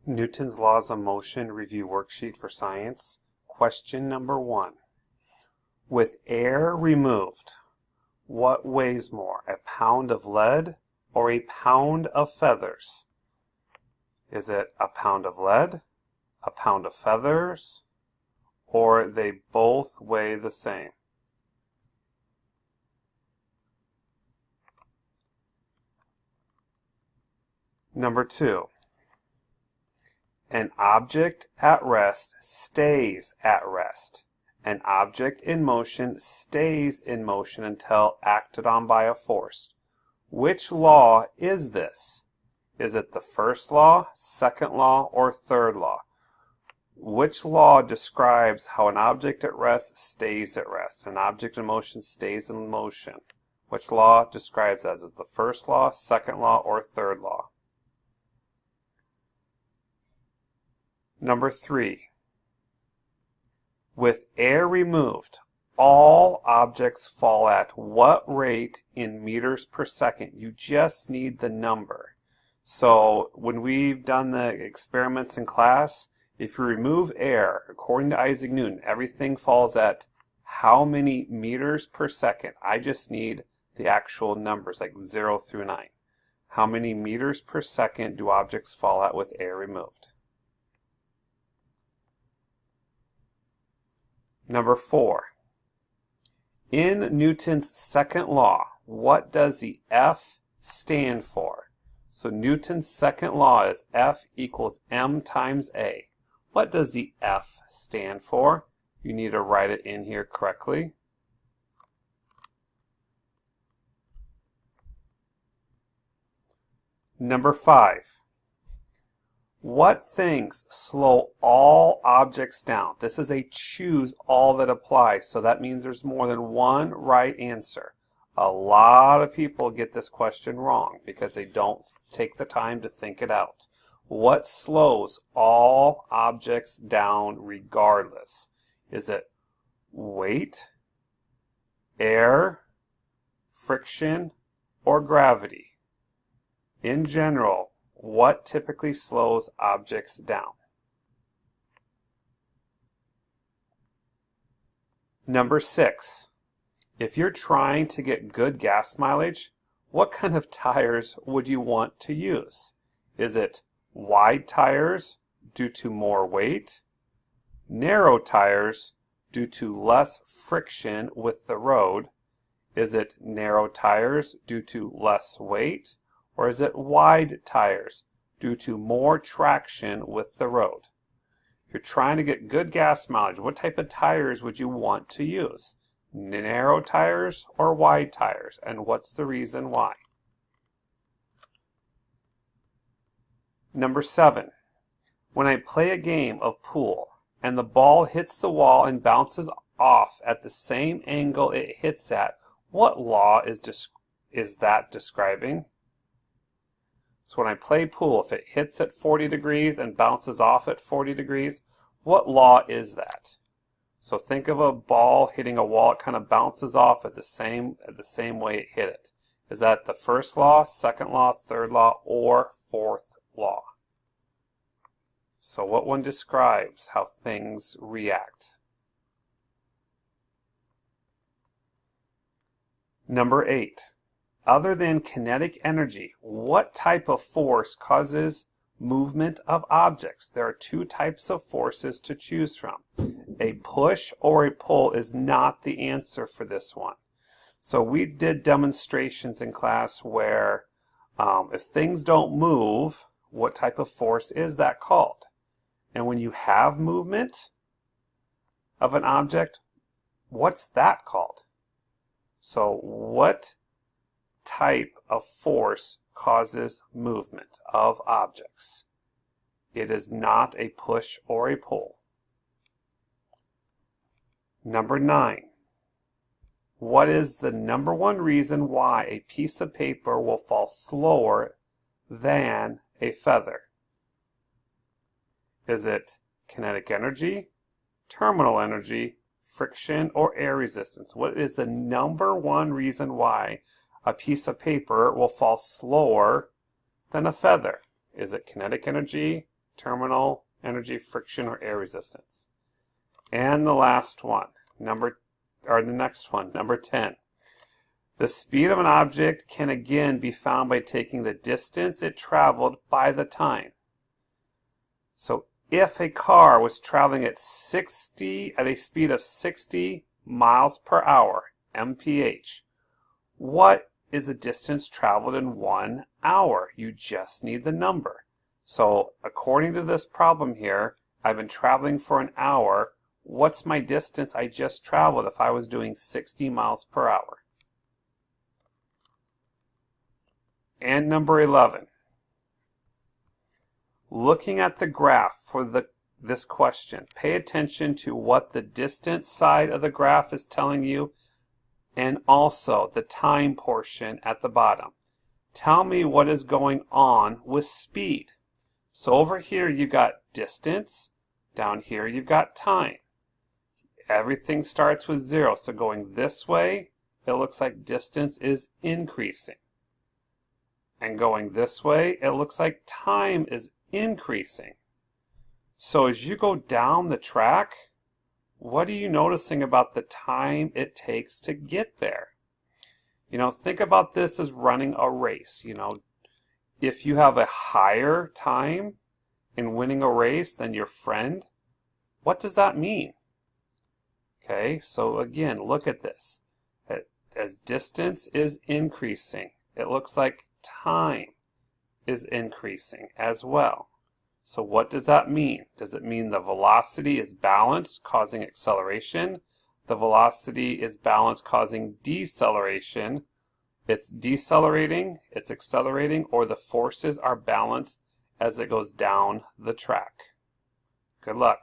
Newton's Laws of Motion Review Worksheet for Science. Question number 1. With air removed, what weighs more, a pound of lead or a pound of feathers? Is it a pound of lead, a pound of feathers, or they both weigh the same? Number 2. An object at rest stays at rest. An object in motion stays in motion until acted on by a force. Which law is this? Is it the first law, second law, or third law? Which law describes how an object at rest stays at rest? An object in motion stays in motion. Which law describes that? Is it the first law, second law, or third law? Number 3. With air removed, all objects fall at what rate in meters per second? You just need the number. So when we've done the experiments in class, if you remove air, according to Isaac Newton, everything falls at how many meters per second? I just need the actual numbers, like 0 through 9. How many meters per second do objects fall at with air removed? Number 4. In Newton's second law, what does the F stand for? So Newton's second law is F equals m times a. What does the F stand for? You need to write it in here correctly. Number 5. What things slow all objects down? This is a choose all that applies, so that means there's more than one right answer. A lot of people get this question wrong because they don't take the time to think it out. What slows all objects down regardless? Is it weight, air, friction, or gravity? In general, what typically slows objects down? Number 6. If you're trying to get good gas mileage, what kind of tires would you want to use? Is it wide tires due to more weight? Narrow tires due to less friction with the road? Is it narrow tires due to less weight? Or is it wide tires due to more traction with the road? If you're trying to get good gas mileage, what type of tires would you want to use? Narrow tires or wide tires? And what's the reason why? Number 7. When I play a game of pool and the ball hits the wall and bounces off at the same angle it hits at, what law is that describing? So when I play pool, if it hits at 40 degrees and bounces off at 40 degrees, what law is that? So think of a ball hitting a wall, it kind of bounces off at the same way it hit it. Is that the first law, second law, third law, or fourth law? So what one describes how things react? Number 8. Other than kinetic energy, what type of force causes movement of objects? There are two types of forces to choose from. A push or a pull is not the answer for this one. So we did demonstrations in class where if things don't move, what type of force is that called? And when you have movement of an object, what's that called? So what type of force causes movement of objects? It is not a push or a pull. Number 9. What is the number one reason why a piece of paper will fall slower than a feather? Is it kinetic energy, terminal energy, friction, or air resistance? What is the number one reason why a piece of paper will fall slower than a feather? Is it kinetic energy, terminal energy, friction, or air resistance. And the last one, number 10. The speed of an object can again be found by taking the distance it traveled by the time. So if a car was traveling at a speed of 60 miles per hour, mph, what is the distance traveled in 1 hour? You just need the number. So according to this problem here, I've been traveling for an hour. What's my distance I just traveled if I was doing 60 miles per hour? And number 11. Looking at the graph for this question, pay attention to what the distance side of the graph is telling you and also the time portion at the bottom. Tell me what is going on with speed. So over here you've got distance, down here you've got time. Everything starts with 0, so going this way, it looks like distance is increasing. And going this way, it looks like time is increasing. So as you go down the track, what are you noticing about the time it takes to get there? Think about this as running a race. If you have a higher time in winning a race than your friend, what does that mean? Okay, so again, look at this. As distance is increasing, it looks like time is increasing as well. So what does that mean? Does it mean the velocity is balanced, causing acceleration? The velocity is balanced, causing deceleration. It's decelerating, it's accelerating, or the forces are balanced as it goes down the track. Good luck.